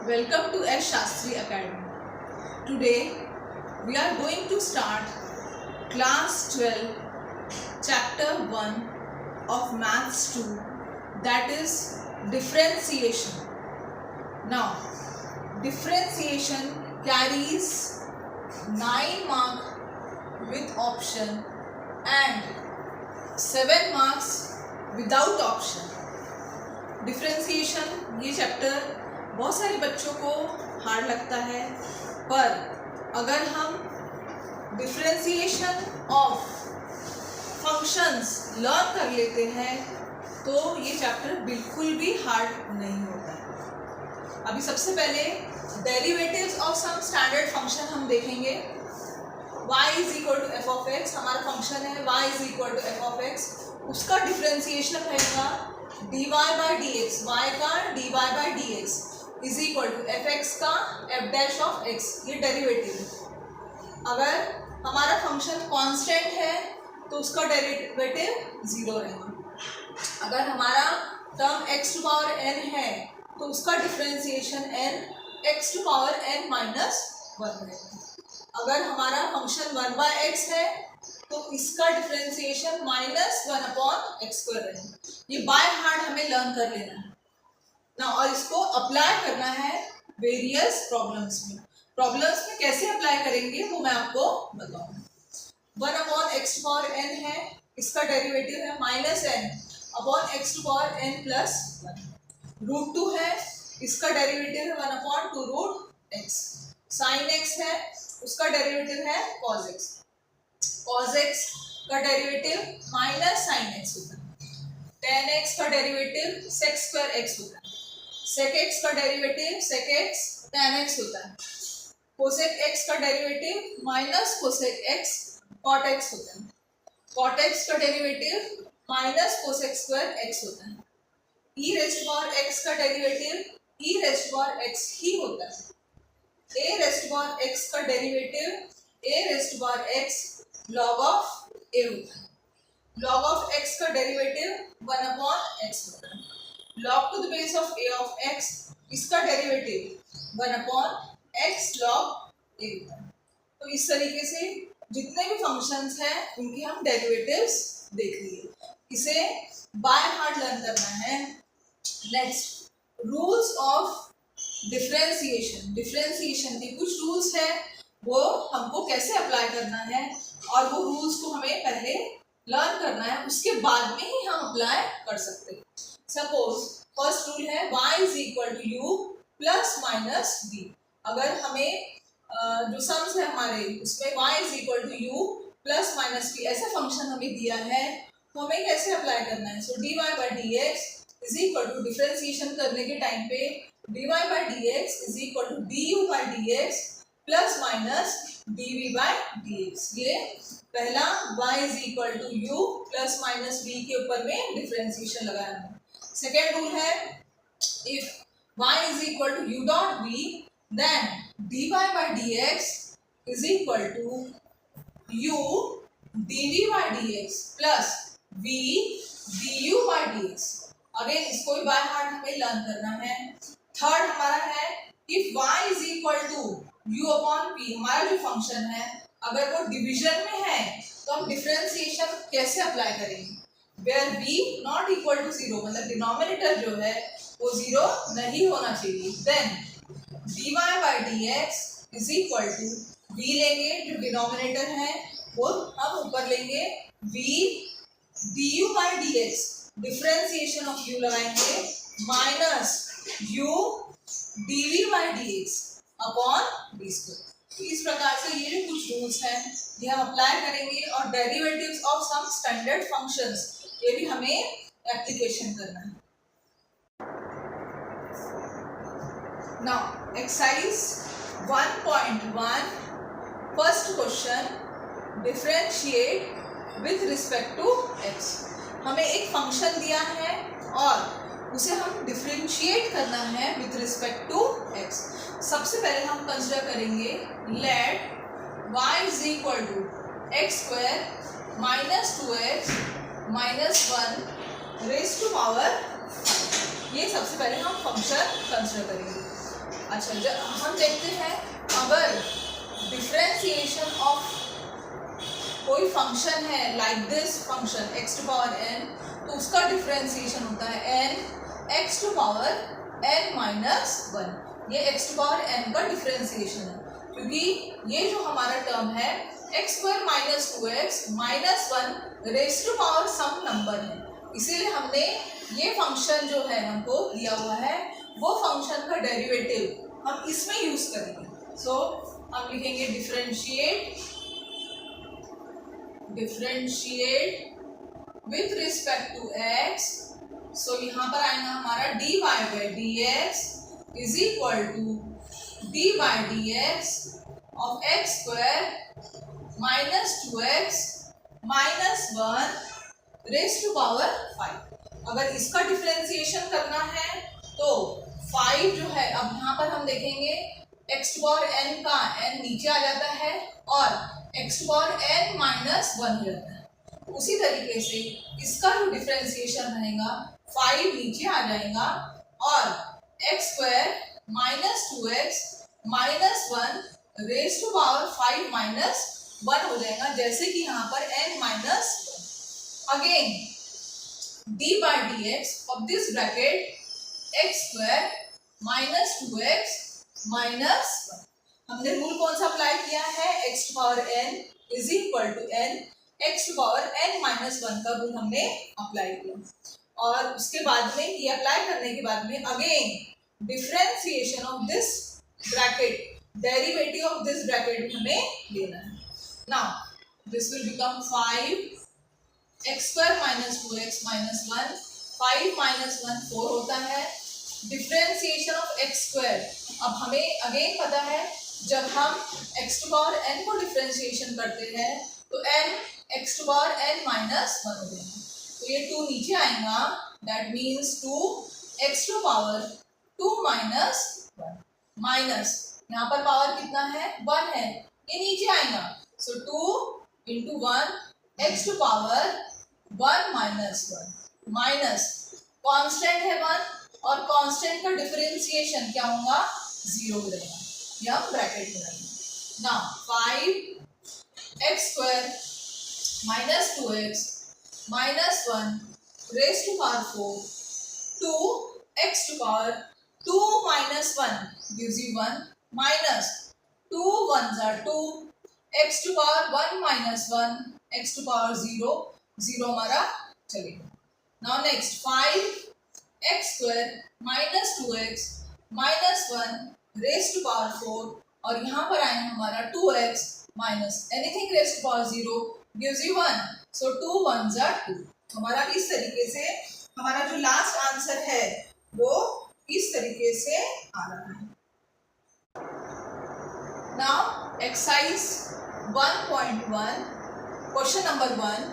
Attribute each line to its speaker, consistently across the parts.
Speaker 1: Welcome to S. Shastri Academy. Today we are going to start class 12 chapter 1 of maths 2, that is differentiation. Now differentiation carries 9 marks with option and 7 marks without option. Differentiation ये chapter बहुत सारे बच्चों को hard लगता है, पर अगर हम डिफ्रेंसिएशन ऑफ फंक्शंस लर्न कर लेते हैं तो ये चैप्टर बिल्कुल भी हार्ड नहीं होता है। अभी सबसे पहले derivatives of some standard function हम देखेंगे। y is equal to f of x, हमारा फंक्शन है y is equal to f of x, उसका डिफ्रेंसिएशन रहेगा dy by d x, y का dy by d x is equal to f x का f dash of x, ये derivative है। अगर हमारा फंक्शन कांस्टेंट है तो उसका डेरिवेटिव 0 रहेगा। अगर हमारा term x to power n है तो उसका differentiation n x to power n minus 1 रहेगा। अगर हमारा फंक्शन 1/x है तो इसका डिफरेंशिएशन -1/x² रहेगा। ये बाय हार्ट हमें लर्न कर लेना है ना, और इसको अप्लाई करना है वेरियस प्रॉब्लम्स में। प्रॉब्लम्स में कैसे अप्लाई करेंगे वो मैं आपको बताऊंगा। 1/x⁴n है, इसका डेरिवेटिव है -n/x⁴n+1। √2 है, इसका डेरिवेटिव है 1/2√x। sin x है, उसका डेरिवेटिव है cos x। cos x का डेरिवेटिव -sin x होता है। tan x का डेरिवेटिव sec² x होता है। sec x का derivative sec x tan x होता है। cosec x का derivative -cosec x cot x होता है। cot x का डेरिवेटिव -cosec² x होता है। e⁻x का डेरिवेटिव e⁻x ही होता है। a⁻x का derivative a⁻x log of a होता है। log ऑफ x का डेरिवेटिव 1/x होता है। log to the base of a of x, इसका डेरिवेटिव 1/x log a होता है। तो इस तरीके से जितने भी फंक्शंस हैं उनके हम डेरिवेटिव्स देख लिए। इसे बाय हार्ट लर्न करना है। Next, rules of differentiation. Differentiation के कुछ रूल्स है, वो हमको कैसे अप्लाई करना है और वो रूल्स को हमें पहले लर्न करना है, उसके बाद में ही हम अप्लाई कर सकते हैं। सपोज फर्स्ट रूल है y is equal to u plus minus b। अगर हमें जो सम्स है हमारे उसमें y is equal to u plus minus b ऐसा फंक्शन हमें दिया है तो हमें कैसे अप्लाई करना है। So dy by d x is equal to differentiation करने के टाइम पे dy by d x is equal to du by d x plus minus dv by d x. ये पहला y is equal to u plus minus b के ऊपर में differentiation लगाना है। सेकेंड रूल है if y is equal to u dot v then dy by d x is equal to u dv by d x plus v du by d x. Again इसको भी by heart हमें learn करना है। Third हमारा है if y is equal to u upon p, हमारा जो function है अगर वो डिवीजन में है तो हम डिफरेंशिएशन कैसे अप्लाई करेंगे। Where b not equal to 0, मतलब डिनोमिनेटर जो है वो 0 नहीं होना चाहिए। Then dy by d x is equal to v लेंगे जो डिनोमिनेटर है वो हम ऊपर लेंगे v du by d x, differentiation of u लगाएंगे minus u dv by d x upon D square. इस प्रकार से ये जो कुछ रूल्स हैं ये हम अप्लाई करेंगे और derivatives of some standard functions ये भी हमें एप्लीकेशन करना है। Now exercise 1.1 first question, differentiate with respect to x। हमें एक फंक्शन दिया है और उसे हम डिफरेंशिएट करना है विथ रिस्पेक्ट टू x। सबसे पहले हम कंसिडर करेंगे let y is equal to x² -2x -1 raise to power, ये सबसे पहले हम फंक्शन कंसिडर करेंगे। अच्छा, जब हम देखते हैं अगर डिफरेंशिएशन ऑफ कोई फंक्शन है like this function x to power n, तो उसका डिफरेंशिएशन होता है n x to power n minus 1। ये x टू पावर n का डिफरेंशिएशन है, क्योंकि ये जो हमारा टर्म है x square minus 2x minus 1 raise to power some number है, इसीलिए हमने ये फंक्शन जो है हमको दिया हुआ है वो फंक्शन का डेरिवेटिव हम इसमें यूज करेंगे। सो हम लिखेंगे differentiate with respect to x। So यहाँ पर आएगा हमारा dy by d x is equal to d by d x of x square minus 2x minus 1 raise to power 5। अगर इसका डिफरेंशिएशन करना है तो 5 जो है, अब यहाँ पर हम देखेंगे x टू पावर n का n नीचे आ जाता है और x to power n minus 1 हो जाता है। उसी तरीके से इसका जो डिफरेंशिएशन रहेगा 5 नीचे आ जाएगा और x square minus 2x minus 1 raise to power 5 minus 1 हो जाएगा, जैसे कि यहाँ पर n minus 1। Again d by d x of this bracket x square minus 2x minus 1। हमने रूल कौन सा अप्लाई किया है, x to power n is equal to n x to power n minus 1 का रूल हमने apply किया। और उसके बाद में ये अप्लाई करने के बाद में again differentiation of this bracket, derivative of this bracket हमें लेना है। Now this will become 5 x square minus 2x minus 1, 5 minus 1 4 होता है। डिफरेंशिएशन ऑफ एक्स स्क्वायर, अब हमें अगेन पता है जब हम एक्स टू पावर n को डिफरेंशिएशन करते हैं तो n x to power n minus 1 हो जाएगा, तो ये 2 नीचे आएगा, that means 2 x to power 2 minus 1 minus यहाँ पर पावर कितना है 1 है, ये नीचे आएगा, सो 2 into 1 x to power 1 minus 1 minus constant है 1 और कांस्टेंट का डिफरेंशिएशन क्या होगा 0 हो जाएगा, ये हम ब्रैकेट में रखेंगे। Now 5 x square minus 2x minus 1 raise to power 4, 2 x to power 2 minus 1 gives you 1 minus 2 1s are 2 x to power 1 minus 1 x to power 0 0 हमारा चलेगा। Now next 5 x square minus 2x minus 1 raise to power 4 और यहाँ पर आएगा हमारा 2x minus anything raise to power 0 gives you 1, so 2 1s are 2। हमारा इस तरीके से हमारा जो लास्ट आंसर है वो इस तरीके से आ रहा है। Now exercise 1.1 question number 1,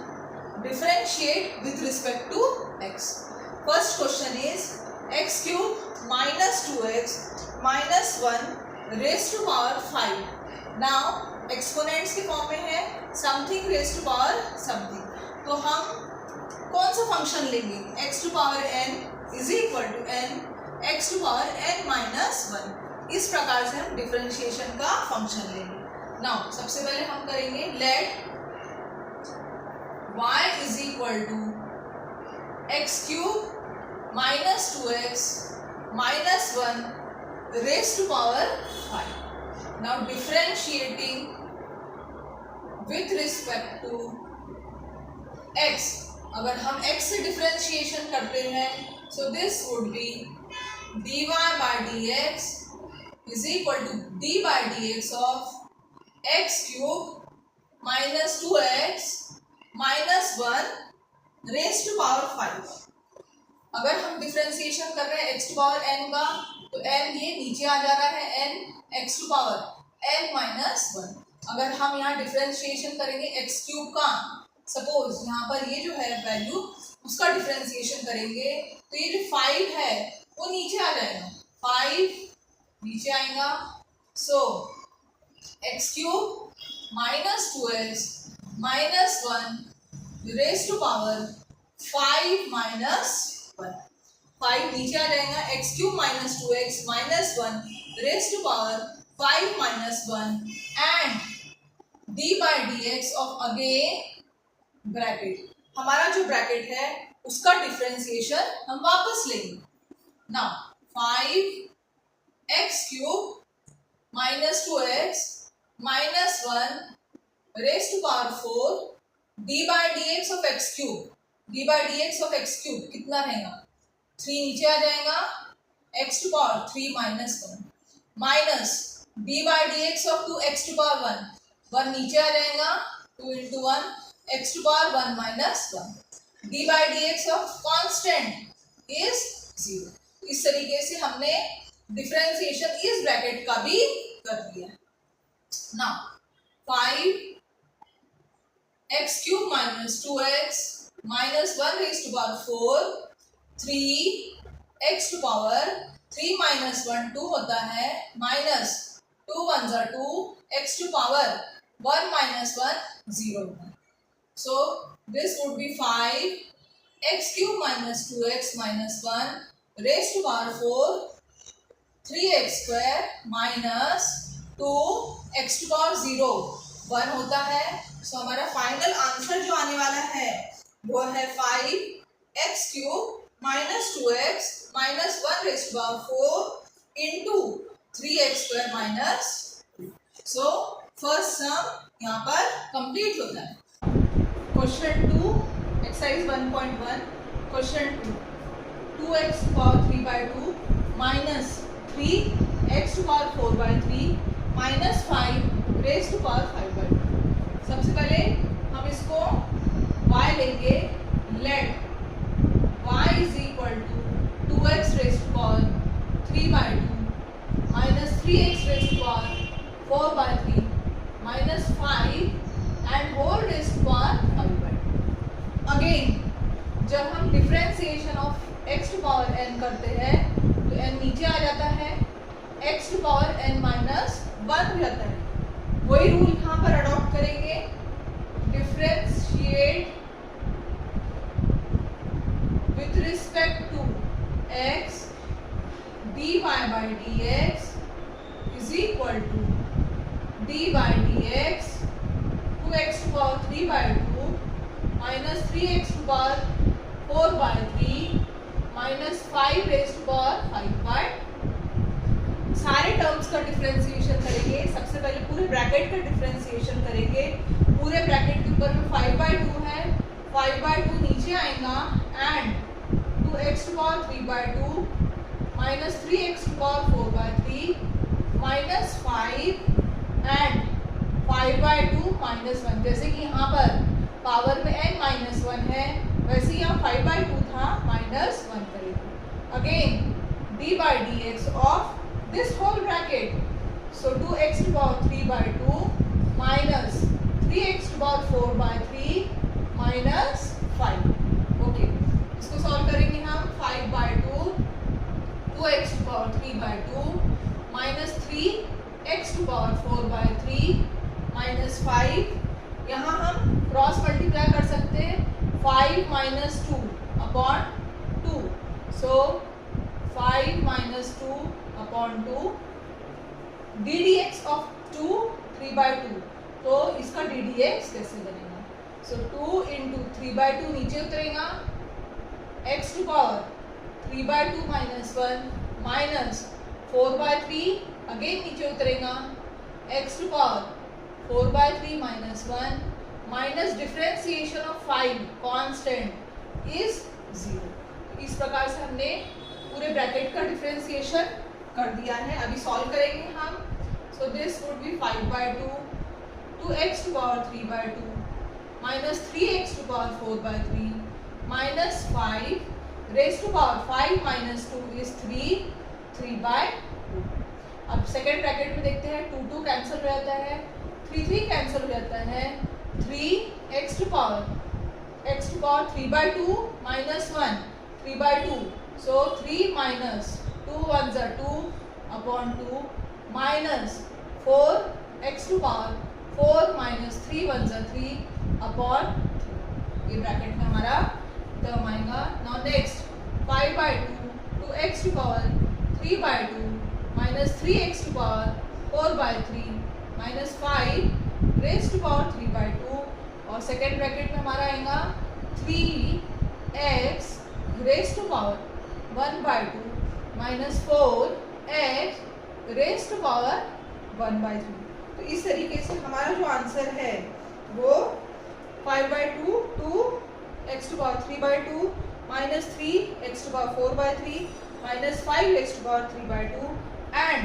Speaker 1: differentiate with respect to x। First question is x cube minus 2x minus 1 raise to power 5। Now exponents के फॉर्म में है something raise to power something, तो हम कौन सा फंक्शन लेंगे, x to power n is equal to n x to power n minus 1। इस प्रकार से हम डिफरेंशिएशन का फंक्शन लेंगे। नाउ सबसे पहले हम करेंगे let y is equal to x cube minus 2x minus 1 raise to power 5। Now differentiating with respect to x, अगर हम x से डिफरेंशिएशन करते हैं so this would be dy by dx is equal to d by dx of x cube minus 2x minus 1 raised to power 5। अगर हम differentiation कर रहे हैं x टू पावर n का तो n ये नीचे आ जा रहा है n x to power n minus 1। अगर हम यहाँ डिफरेंशिएशन करेंगे x क्यूब का, सपोज यहाँ पर ये जो है वैल्यू उसका डिफरेंशिएशन करेंगे तो ये जो 5 है वो नीचे आ जाएगा, 5 नीचे आएगा, so x cube minus 2x minus 1 raise to power 5 minus 1, 5 नीचे आ जाएगा, x cube minus 2x minus 1 raise to power 5 minus 1 and d by d x of again bracket, हमारा जो ब्रैकेट है उसका डिफरेंशिएशन हम वापस लेंगे ना। 5x cube minus 2x minus 1 raise to power 4 d by d x of x cube, d by d x of x cube कितना रहेगा, 3 नीचे आ जाएगा, x to power 3 minus 1 minus d by d x of 2 x to power 1 नीचे आ जाएगा, 2 into 1 x to power 1 minus 1 d by d x of constant is 0। इस तरीके से हमने डिफरेंशिएशन इस ब्रैकेट का भी कर दिया। Now 5x cube minus 2x minus 1 raise to power 4 3x to power 3 minus 1 2 होता है माइनस 2 1 जा 2 x to power 1 minus 1 0। So this would be 5x cube minus 2x minus 1 raised to power 4 3x square minus 2x to power 0 1 होता है। So हमारा final answer जो आने वाला है वो है 5x cube minus 2x minus 1 raised to power 4 into 3x square minus 2। So first sum यहाँ पर कंप्लीट होता है। Question 2 exercise 1.1 question 2 2x power 3 by 2 minus 3x power 4 by 3 minus 5 raise to power 5 by 2। सबसे पहले हम इसको y लेंगे, let y is equal to 2x raise to power 3 by 2 minus 3x raise to power 4 by 3 minus 5 and whole raise to power 5 by 2। Again जब हम differentiation of x to power n करते हैं तो n नीचे आ जाता है, x to power n minus 1 हो जाता है। वही रूल यहाँ पर अडॉप्ट करेंगे, differentiate with respect to x dy by dx is equal to dy dx 2x to power 3 by 2 minus 3x to power 4 by 3 minus 5 raised to power 5 by। सारे terms का differentiation करेंगे। सबसे पहले पूरे bracket का differentiation करेंगे। पूरे bracket के ऊपर में 5 by 2 है, 5 by 2 नीचे आएगा and 2x to power 3 by 2 minus 3x to power 4 by 3 minus 5 and 5 by 2 minus 1। जैसे कि यहाँ पर पावर में n माइनस 1 है, वैसे यहाँ 5 by 2 था माइनस 1 करेगा। Again d by dx of this whole bracket, so 2x to power 3 by 2 minus 3x to power 4 by 3 minus 5। Okay, इसको सॉल्व करेंगे हम। 5 by 2 2x to power 3 by 2 minus 3x to power 4 by 3 minus 5। यहाँ हम cross multiply कर सकते हैं, 5 minus 2 upon 2, so 5 minus 2 upon 2 D D x of 2 3 by 2। तो इसका डी डी एक्स कैसे बनेगा, सो 2 इंटू 3 by 2 नीचे उतरेगा, x to power 3 by 2 minus 1 minus 4 by 3 again नीचे उतरेगा, x to power 4 by 3 minus 1 minus differentiation of 5 constant is 0। इस प्रकार से हमने पूरे ब्रैकेट का डिफरेंशिएशन कर दिया है। अभी सॉल्व करेंगे हम। So this would be 5 by 2 2x to power 3 by 2 minus 3x to power 4 by 3 minus 5 raise to power 5 minus 2 is 3 by 2। अब सेकेंड ब्रैकेट में देखते हैं, 2 2 कैंसिल हो जाता है, 3 3 कैंसिल हो जाता है, 3x to power 3 by 2 minus 1 3 by 2, so 3 minus 2 1 जा 2 upon 2 minus 4x to power 4 minus 3 1 जा 3 अपॉन 3। ये ब्रैकेट में हमारा टर्म आएगा। Now next 5/2 to x to power 3/2 minus 3x to power 4/3 minus 5 raise to power 3/2 और second bracket में हमारा आएगा 3x raise to power 1/2 minus 4x raise to power 1/3। तो इस तरीके से हमारा जो आंसर है वो 5/2 to x to power 3/2 minus 3x to power 4/3 minus 5x to power 3/2 and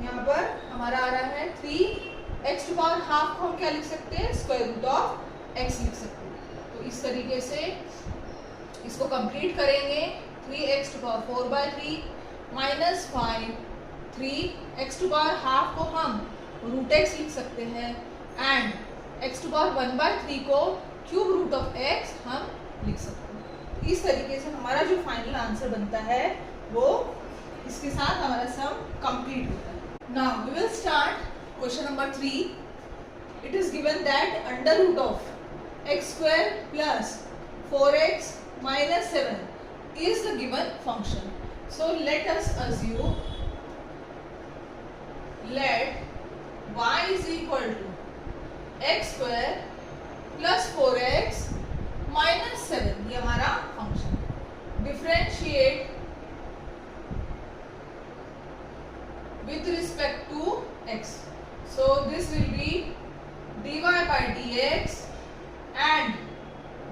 Speaker 1: यहाँ पर हमारा आ रहा है 3x टू पावर हाफ को हम क्या लिख सकते हैं, स्क्वायर रूट ऑफ x लिख सकते हैं। तो इस तरीके से इसको कंप्लीट करेंगे। 3x to power 4/3 minus 5 3x to power half को हम रूट x लिख सकते हैं एंड x टू पावर 1/3 को क्यूब रूट ऑफ x हम लिख सकते हैं। इस तरीके से हमारा जो फाइनल आंसर बनता है वो इसके साथ हमारा सम कंप्लीट होता है। Now we will start question number 3। It is given that under root of x square plus 4x minus 7 is the given function. So let us assume let y is equal to x square plus 4x minus 7, ये हमारा function. Differentiate with respect to x. So this will be dy by dx and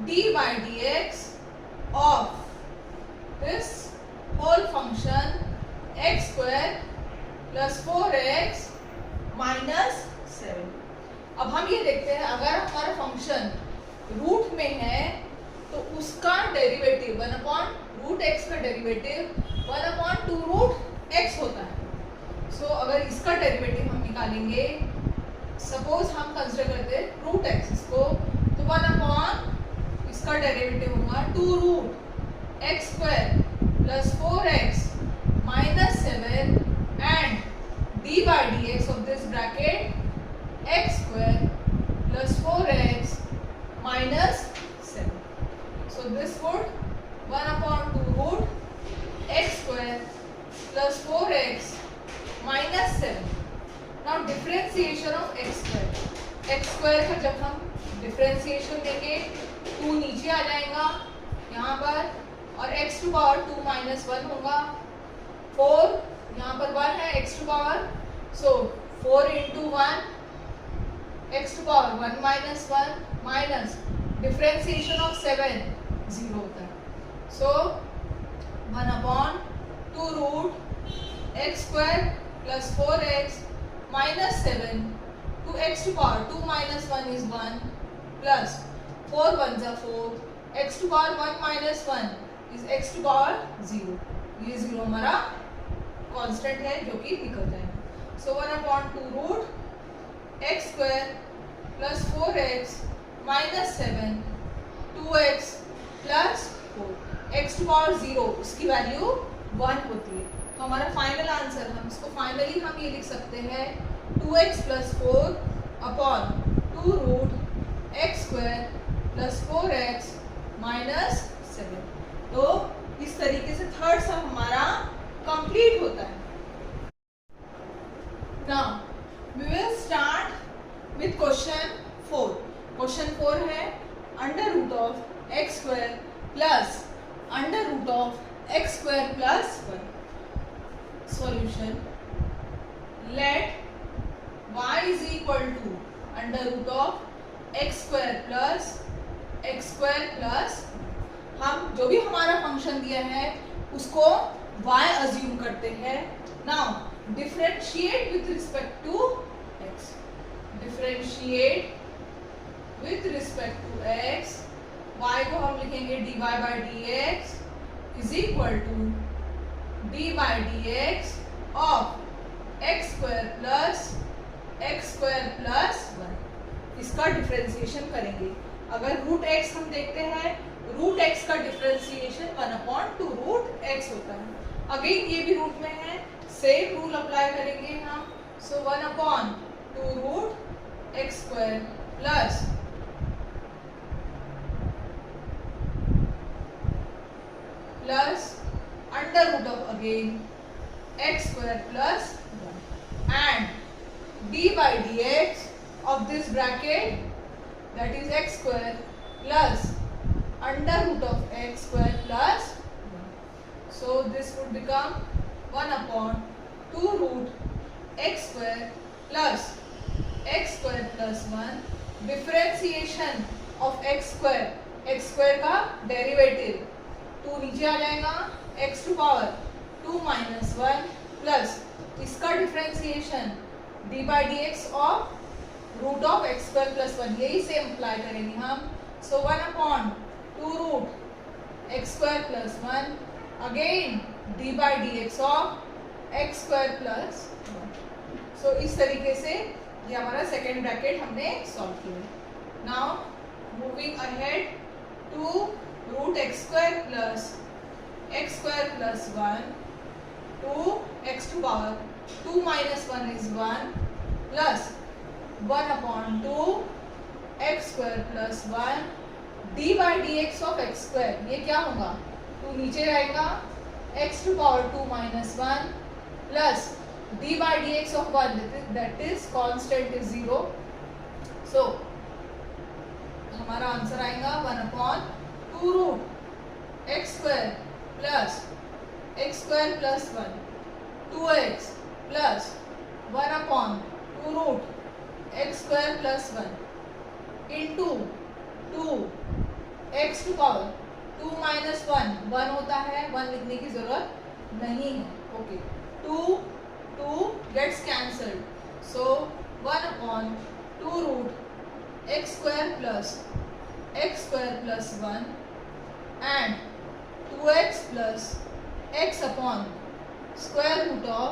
Speaker 1: d by dx of this whole function x square plus 4x minus 7। अब हम ये देखते हैं अगर हमारा function root में है तो उसका डेरिवेटिव 1/√x का डेरिवेटिव 1/2 रूट x होता है। सो अगर इसका डेरिवेटिव हम निकालेंगे, सपोज हम कंसिडर करते हैं रूट x इसको, तो 1/ इसका डेरिवेटिव होगा 2 root x square plus 4x minus 7 and d by dx of this bracket x square plus 4x minus 7. So this would 1/2 root x square plus 4x minus 7. Now differentiation of x square. x square का जब हम differentiation देंगे 2 नीचे आ जाएगा यहाँ पर और x टू पावर 2 माइनस 1 होगा। 4 यहाँ पर 1 है x to power, so 4 into 1 x to power 1 minus 1 minus differentiation of 7 0 होता है। So 1/2 root x square plus 4x minus 7 to x to power 2 minus 1 is 1 plus 4 1s are 4 x to power 1 minus 1 is x to power 0। ये 0 हमारा constant है जो कि निकल जाएगा। So 1/2 root x square plus 4x minus 7 2x plus 4 x to power 0 उसकी value 1 होती है। तो हमारा फाइनल आंसर हम इसको फाइनली हम ये लिख सकते हैं 2x plus 4 upon 2 root x square plus 4x minus 7। तो इस तरीके से थर्ड सम हमारा कंप्लीट होता है। Now we will start with question 4। Question 4 है under root of x square plus under root of x square plus 1। Solution let y is equal to under root of x square plus x square plus, हम जो भी हमारा function दिया है उसको y assume करते हैं। Now differentiate with respect to x, differentiate with respect to x, y को हम लिखेंगे dy by dx is equal to d by dx of x square plus x square plus 1। इसका differentiation करेंगे। अगर root x हम देखते हैं, root x का डिफरेंशिएशन 1/2 रूट x होता है। अगेन ये भी रूट में है, सेम रूल अप्लाई करेंगे हम। So 1/2 root x square plus plus under root of again x square plus 1 and d by dx of this bracket, that is x square plus under root of x square plus 1. So this would become 1 upon 2 root x square plus x square plus 1 differentiation of x square का derivative 2 नीचे आ जाएगा, x to power 2 minus 1 plus इसका differentiation d by d x of root of x square plus 1, यही से apply करेंगे हम. So 1 upon 2 root x square plus 1 again d by d x of x square plus 1. So इस तरीके से ये हमारा सेकेंड ब्रैकेट हमने सॉल्व किया. Now moving ahead to root x square plus 1 to x to power 2 minus 1 is 1 plus 1 upon 2 x square plus 1 d by d x of x square. ये क्या होगा, 2 नीचे रहेगा, x to power 2 minus 1 plus d by dx of 1, that is constant is 0. So हमारा answer आएगा 1 upon 2 root x square plus x square plus 1 2x plus 1 upon 2 root x square plus 1 into 2 x to power 2 minus 1 होता है, 1 लिखने की जरूरत नहीं है. Okay, 2 gets cancelled. So 1 upon 2 root x square plus 1 and 2x plus x upon square root of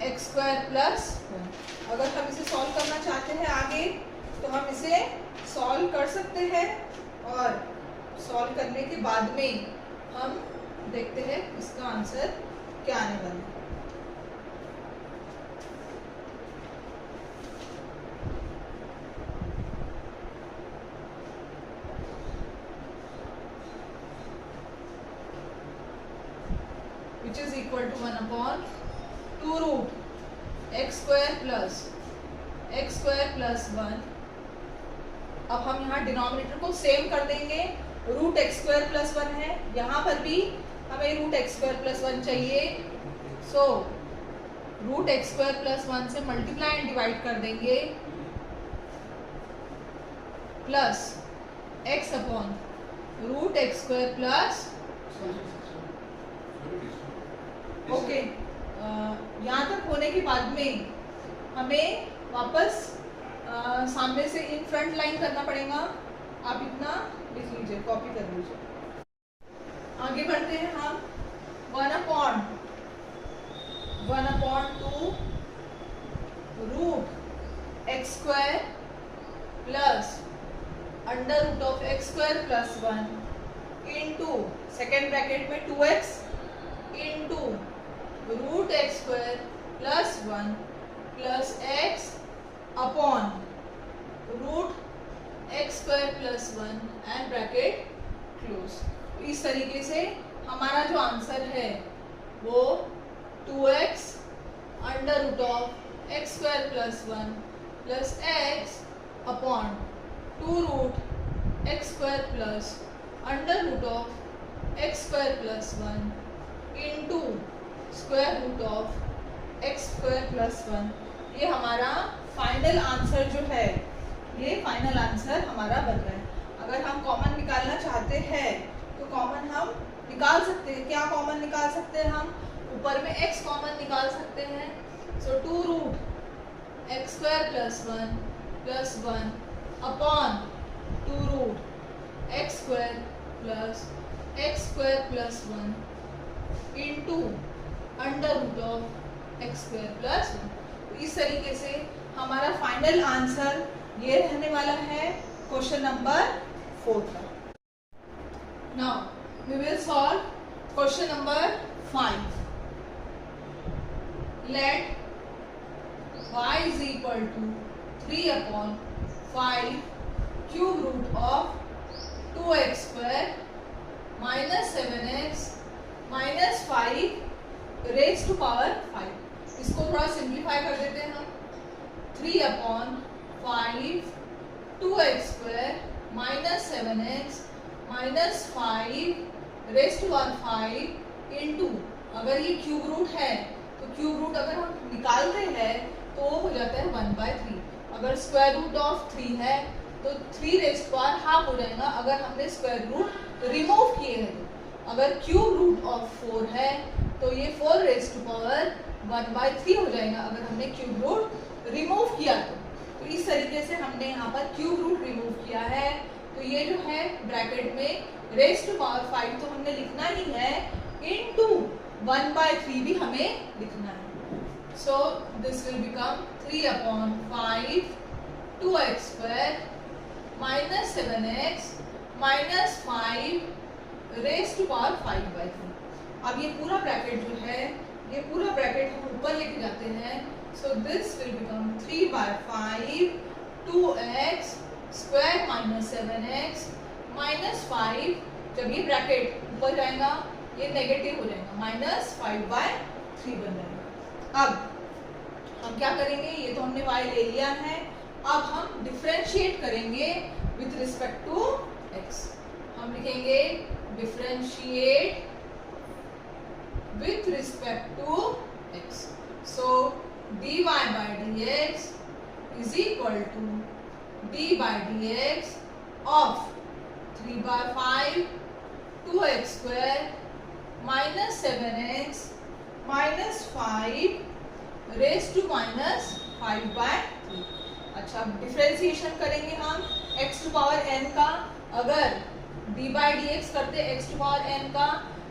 Speaker 1: x square plus 1. अगर हम इसे सॉल्व करना चाहते हैं आगे तो हम इसे सॉल्व कर सकते हैं और सॉल्व करने के बाद में हम देखते हैं इसका आंसर क्या आने वाला है. which is equal to 1 upon 2 root x square plus 1. अब हम यहाँ डिनोमिनेटर को सेम कर देंगे, रूट एक्स स्क्वायर प्लस 1 है, यहाँ पर भी हमें रूट एक्स स्क्वायर प्लस 1 चाहिए. So root x square plus 1 से मल्टीप्लाई एंड डिवाइड कर देंगे plus x upon root x square plus. Okay, यहाँ तक होने के बाद में हमें वापस सामने से इन फ्रंट लाइन करना पड़ेगा. आप इतना लिख लीजिए, कॉपी कर लीजिए. आगे बढ़ते हैं हम. 1 upon 2 root x square plus under root of x square plus 1 into second bracket में 2x into root x square plus 1 plus x upon root x square plus 1 and bracket close. इस तरीके से हमारा जो आंसर है वो 2x under root of x square plus 1 plus x upon 2 root x square plus under root of x square plus 1 into square root of x square plus 1. ये हमारा final answer जो है, ये फाइनल आंसर हमारा बन रहा है. अगर हम कॉमन निकालना चाहते हैं तो कॉमन हम निकाल सकते हैं. क्या कॉमन निकाल सकते हैं हम? ऊपर में x कॉमन निकाल सकते हैं. So 2 root x square plus 1 upon 2 root x square plus 1 into under root of x square plus 1. इस तरीके से हमारा फाइनल आंसर ये रहने वाला है क्वेश्चन नंबर 4 का. Now we will solve question number 5. लेट y is equal to 3 upon 5 cube root of 2x square minus 7x minus 5 raise to power 5। इसको थोड़ा सिंप्लीफाई कर देते हैं हम। 3/5 2x square minus 7x minus 5 raise to power 5 इंटू, अगर ये क्यूब रूट है तो क्यूब रूट अगर हम निकालते हैं तो हो जाता है 1/3। अगर स्क्वायर रूट ऑफ 3 है तो 3 रेज टू पावर हाफ हो जाएगा अगर हमने स्क्वायर रूट रिमूव किए हैं तो। अगर क्यूब रूट ऑफ 4 है तो ये 4 रेज टू पावर 1/3 हो जाएगा अगर हमने क्यूब रूट रिमूव किया तो इस तरीके से हमने यहाँ पर क्यूब रूट रिमूव किया है। तो ये जो है ब्रैकेट में रेज टू पावर 5 तो हमने लिखना ही है, इनटू 1/3 भी हमें लिखना है। So this will become 3/5 2x square minus 7x minus 5 raise to power 5/3। अब ये पूरा ब्रैकेट जो है, ये पूरा ब्रैकेट हम ऊपर लेके जाते हैं। सो this will become 3/5 2x square minus 7x minus 5। जब ये ब्रैकेट ऊपर जाएगा ये नेगेटिव हो जाएगा, माइनस 5/3 बन जाएगा। अब हम क्या करेंगे, ये तो हमने y ले लिया है, अब हम डिफरेंशिएट करेंगे विथ रिस्पेक्ट टू x। हम लिखेंगे differentiate with respect to x. So dy by dx is equal to d by dx of 3/5 2x square minus 7x minus 5 raised to minus 5/3। अच्छा, अब डिफरेंशिएशन करेंगे हम x टू पावर n का। अगर d by dx करते x to power n का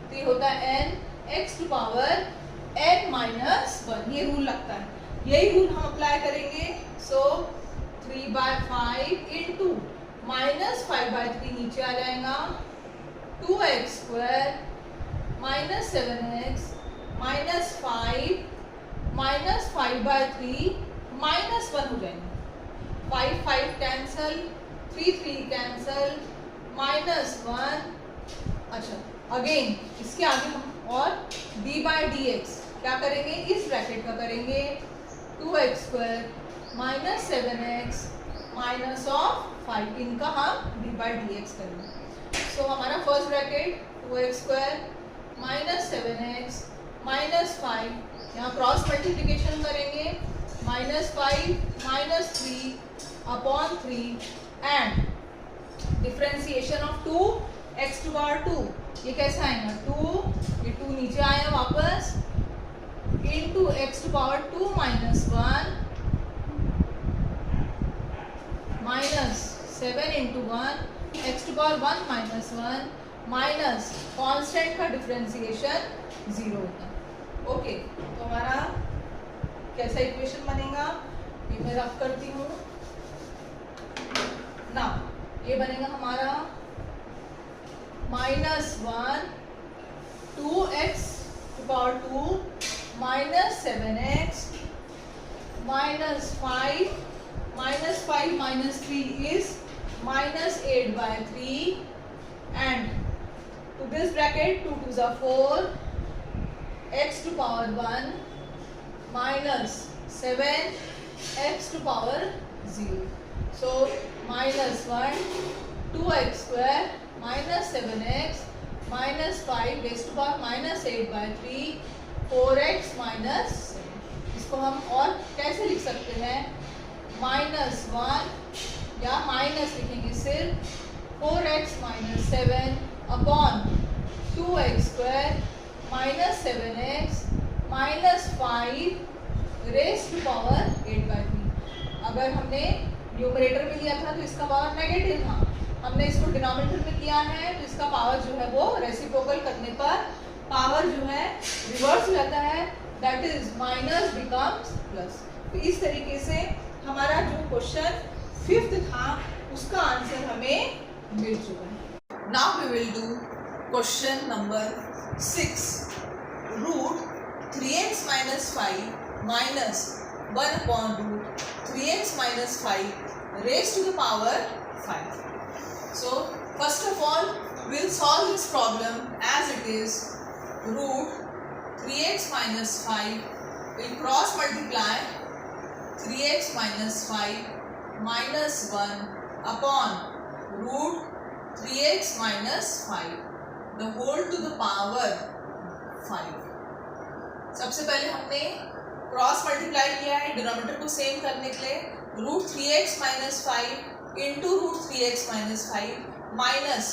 Speaker 1: तो ये होता है n x to power n minus 1। ये रूल लगता है, यही रूल हम अप्लाई करेंगे। सो 3/5 इंटू माइनस 5/3 नीचे आ जाएगा, 2x square minus 7x minus 5 minus 5/3 minus 1 हो जाएंगे। 5 5 कैंसल, 3 3 कैंसल, माइनस 1। अच्छा, अगेन इसके आगे हम और d बाई डी एक्स क्या करेंगे, इस ब्रैकेट का करेंगे 2x square minus 7x minus of 5, इनका हम d बाई डी एक्स करेंगे। सो हमारा first bracket 2x square minus 7x minus 5, यहाँ क्रॉस मल्टीप्लिकेशन करेंगे, minus 5 minus 3 upon 3 and differentiation of 2x to power 2। ये कैसा आएगा 2, ये 2 नीचे आया वापस, into x to power 2 minus 1 minus 7 into 1 x to power 1 minus 1 minus constant का डिफरेंशिएशन 0 होता है। ओके, तो हमारा कैसा इक्वेशन बनेगा, ये मैं रफ करती हूँ ना। ये बनेगा हमारा -1 2x to power 2 minus 7x minus 5 minus 3 is -8/3 and to this bracket 2 2s are 4 x to power 1 minus 7 x to power 0. So -1 2x square minus 7x minus 5 raised to power -8/3 4x minus 7। इसको हम और कैसे लिख सकते हैं, -1 या minus लिखेंगे सिर्फ 4x minus 7 upon 2x square minus 7x minus 5 raise to power 8/3। अगर हमने न्यूमरेटर में लिया था तो इसका पावर नेगेटिव था, हमने इसको डिनोमिनेटर में किया है तो इसका पावर जो है वो रेसिप्रोकल करने पर पावर जो है रिवर्स हो जाता है, that is minus becomes plus. तो इस तरीके से हमारा जो क्वेश्चन 5th था उसका आंसर हमें मिल चुका है। Now we will do question number 6, root 3x minus 5 minus 1 upon root 3x minus 5 raised to the power 5. So first of all we'll solve this problem as it is. root 3x minus 5 will cross multiply 3x minus 5 minus 1 upon root 3x minus 5 the whole to the power 5। सबसे पहले हमने cross multiply किया है denominator को same करने के लिए, root 3x minus 5 into root 3x minus 5 minus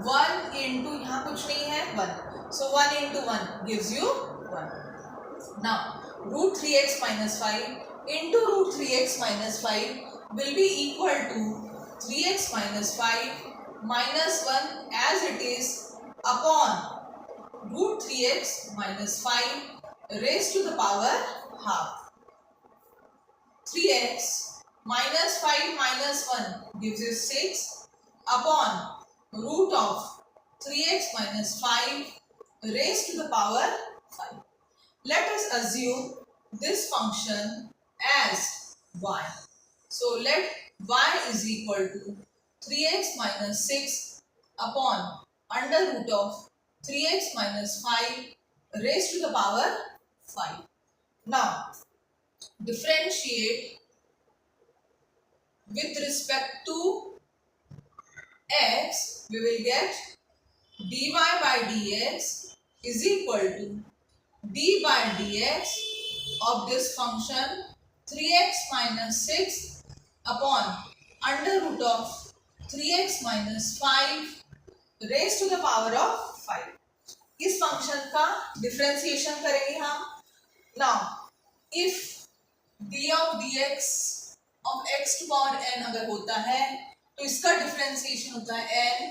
Speaker 1: 1 into, यहाँ कुछ नहीं है 1, so 1 into 1 gives you 1। Now root 3x minus 5 into root 3x minus 5 will be equal to 3x minus 5 minus 1 as it is upon root 3x minus 5 raised to the power half। 3x minus 5 minus 1 gives you 6 upon root of 3x minus 5 raised to the power 5। Let us assume this function as y. So let y is equal to 3x minus 6 upon under root of 3x minus 5 raised to the power 5। Now differentiate with respect to x, we will get dy by dx is equal to d by dx of this function 3x minus 6 upon under root of 3x minus 5 raised to the power of 5। इस function का differentiation करेंगे हम। Now if d of dx of x to power n अगर होता है तो इसका differentiation होता है n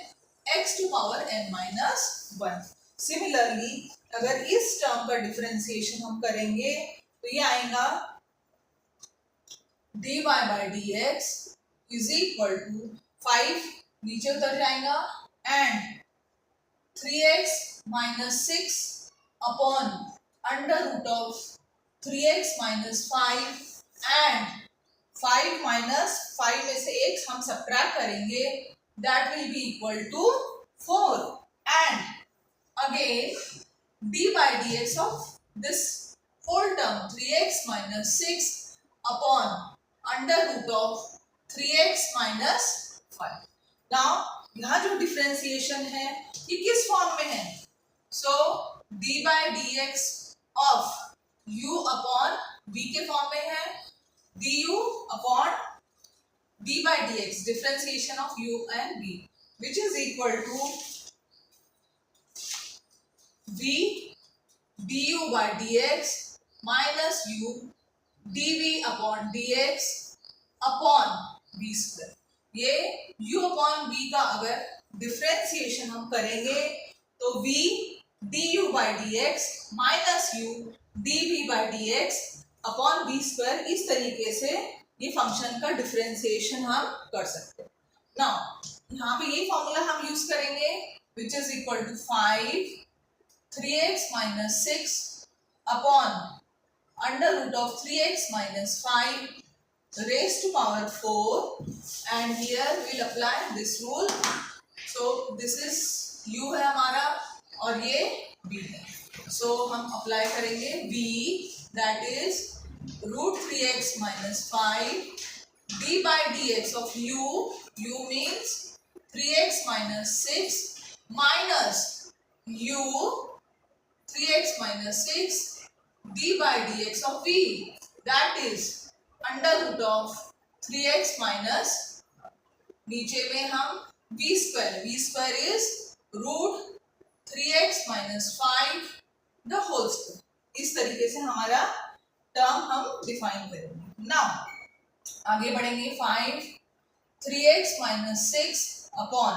Speaker 1: x to power n minus 1। Similarly अगर इस टर्म का डिफरेंशिएशन हम करेंगे तो ये आएगा dy by dx is equal to 5 नीचे उतर जाएगा and 3x minus 6 upon under root of 3x minus 5 and 5 minus 5 में से एक हम सब्ट्रैक्ट करेंगे, that will be equal to 4 and again d by dx of this whole term 3x minus 6 upon under root of 3x minus 5। now यहाँ जो differentiation है ये किस फॉर्म में है? सो d by dx of u upon v के form में है, du upon d by dx differentiation of u and v which is equal to v du by dx minus u dv upon dx upon v square. ये u upon v का अगर differentiation हम करेंगे तो v du by dx minus u dv by dx upon v square, इस तरीके से ये फंक्शन का डिफरेंशिएशन हम कर सकते हैं। नाउ यहाँ पे ये फॉर्मूला हम यूज करेंगे which is equal to 5 3x minus 6 upon under root of 3x minus 5 raised to power 4 and here we'll apply this rule। so this is u है हमारा और ये v है, so हम अप्लाई करेंगे v that is root 3x minus 5 d by dx of u means 3x minus 6 minus u 3x minus 6 d by dx of v that is under root of 3x minus नीचे में हम v square is root 3x minus 5 the whole square. इस तरीके से हमारा term हम define करेंगे। Now आगे बढ़ेंगे 5 3x minus 6 upon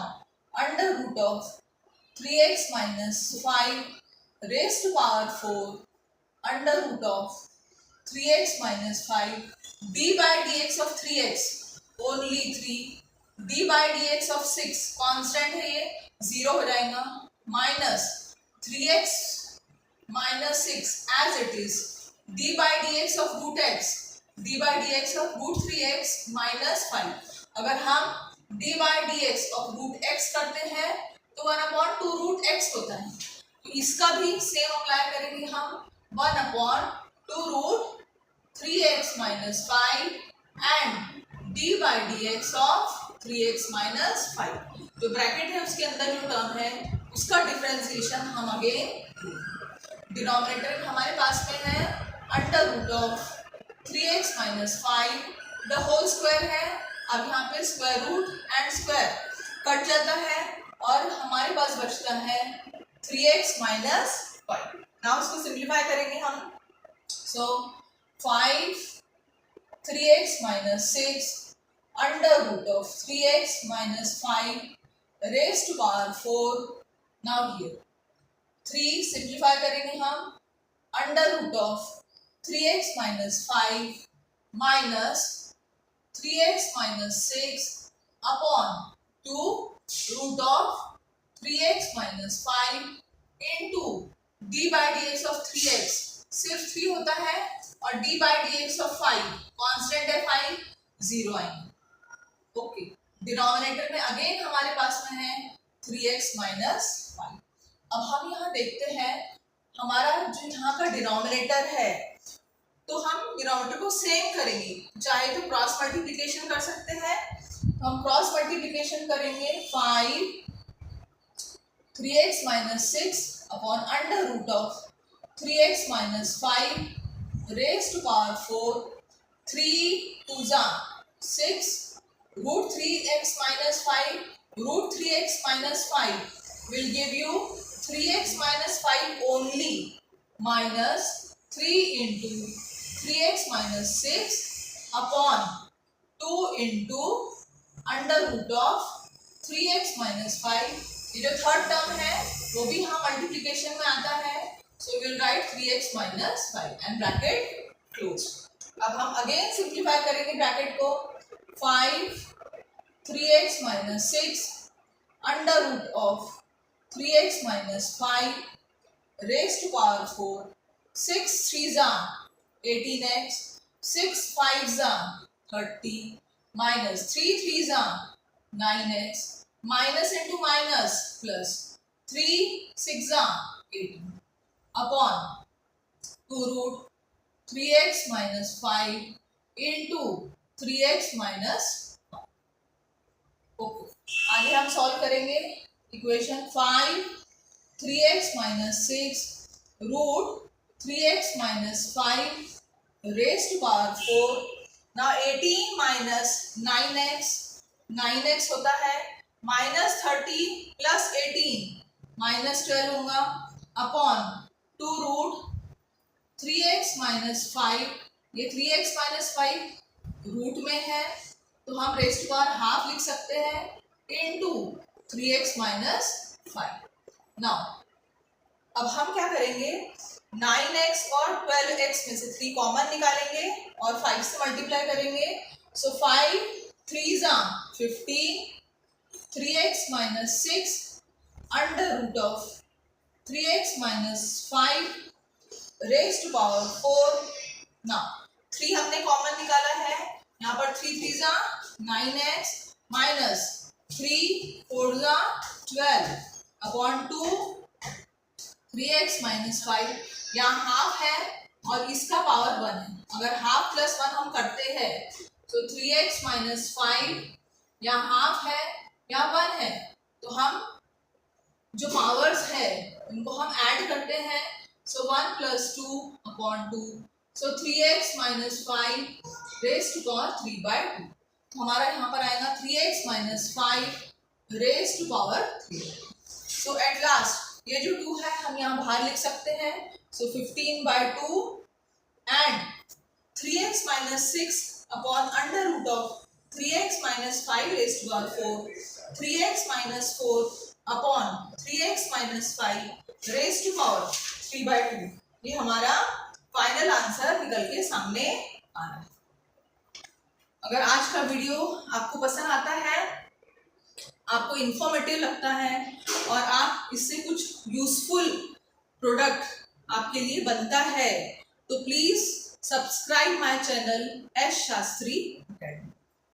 Speaker 1: under root of 3x minus 5 raise to power 4 under root of 3x minus 5 d by dx of 3x only 3 d by dx of 6 constant है ये 0 हो जाएगा minus 3x minus 6 as it is d by dx of root x d by dx of root 3x minus 5। अगर हम d by dx of root x करते हैं तो 1/2 root x होता है, तो इसका भी सेम अप्लाई करेंगे हम, 1/2√3x-5 and d/dx of 3x-5। जो ब्रैकेट है उसके अंदर जो टर्म है उसका डिफरेंशिएशन हम अगेन, डिनोमिनेटर हमारे पास में है √3x-5 द होल स्क्वायर है। अब यहाँ पे square root and square cut जाता है और हमारे पास बचता है 3x-5। नाउ उसको सिंप्लीफाई करेंगे हम। सो 5 3x-6 √3x-5 raised to power 4। Now here 3 simplify करेंगे हम, √3x-5 minus 3x-6 upon 2√3x-5 into d/dx of 3x, सिर्फ 3 होता है, और d/dx ऑफ 5 कांस्टेंट है 5, 0 आएंगे। ओके, डिनोमिनेटर में अगेन हमारे पास में है 3x-5। अब हम यहाँ देखते हैं हमारा जो यहाँ का डिनोमिनेटर है, तो हम डिनोमिनेटर को सेम करेंगे, चाहे तो क्रॉस मल्टीप्लिकेशन कर सकते हैं। तो हम क्रॉस मल्टीप्लिकेशन करेंगे 5 3x-6 upon √3x-5 raised to power 4, 3 2s 6 √3x-5 √3x-5 will give you 3x-5 only minus 3 into 3x-6 upon 2 into √3x-5। ये जो थर्ड टर्म है वो भी हम मल्टीप्लिकेशन में आता है, so will write 3x-5 and bracket close. अब हम अगेन सिंप्लीफाई करेंगे ब्रैकेट को, 5 3x-6 √3x-5 raised to power 4, 6 3s 18x, 6 5s 30 minus 3 3s 9x, minus into minus plus 3 6 18 upon 2√3x-5 into 3x-5। Okay, आगे हम solve करेंगे equation 5 3x-6 √3x-5 raised to power 4। now 18 minus 9x, 9x होता है, minus 30 plus 18 minus 12 होगा, upon 2√3x-5, ये 3x-5 root में है तो हम रेस्ट टू पावर हाफ लिख सकते हैं इनटू 3x-5। नाउ अब हम क्या करेंगे, 9x और 12x में से 3 कॉमन निकालेंगे और 5 से मल्टीप्लाई करेंगे। सो 5 3s 15, 3x-6 √3x-5 raised to power 4। Now 3 हमने कॉमन निकाला है, यहाँ पर 3 3s 9x minus 3 4s 12 upon 2 3x-5। यहाँ हाफ है और इसका पावर 1 है, अगर हाफ प्लस 1 हम करते हैं तो 3x-5 यहाँ हाफ है, यहाँ 1 है, तो हम जो पावर्स है उनको हम ऐड करते हैं। सो 1 + 2 upon 2, so 3x-5 raised to power 3/2। तो हमारा यहाँ पर आएगा 3x-5 raised to power 3। So at last ये जो 2 है हम यहाँ बाहर लिख सकते हैं। सो 15/2 and 3x-6 upon √3x-5 raised to power 4, 3x-4 upon 3x-5 raised to power 3/2। ये हमारा फाइनल आंसर निकल के सामने आ रहा है। अगर आज का वीडियो आपको पसंद आता है, आपको इंफॉर्मेटिव लगता है और आप इससे कुछ यूजफुल प्रोडक्ट आपके लिए बनता है, तो please subscribe my channel S Shastri academy.